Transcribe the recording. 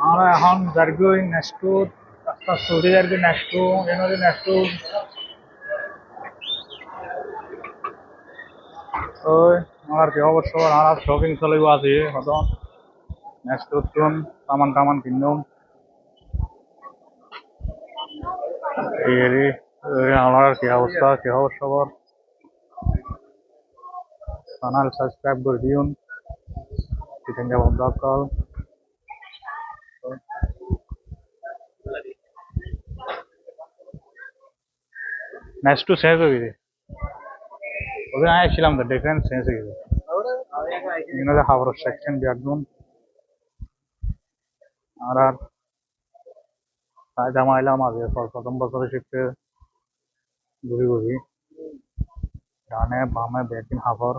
আমরা এখন যারগুই নেক্সটু রাস্তা সৌদি যারগুই নেক্সটু এনদি নেক্সটু ওই আমার কি অবশ্য আর শপিং চলিব আছে হতন নেক্সটু তুন সামান টামান কিনুম এই আমার কি অবস্থা কি খবর চ্যানেল সাবস্ক্রাইব করে দিউন টিটেঙ্গা বন্ধ কল নেক্সটু শেষ হয়ে গেছে ওদের আইছিলাম তো ডিফারেন্স শেষ হয়ে গেছে ইনাদের খবর সেকশন একদম আর আর জামা এলাম আগে প্রথম বছরে শিখতে ঘুরি ঘুরি ডানে বামে ব্যাকিং খবর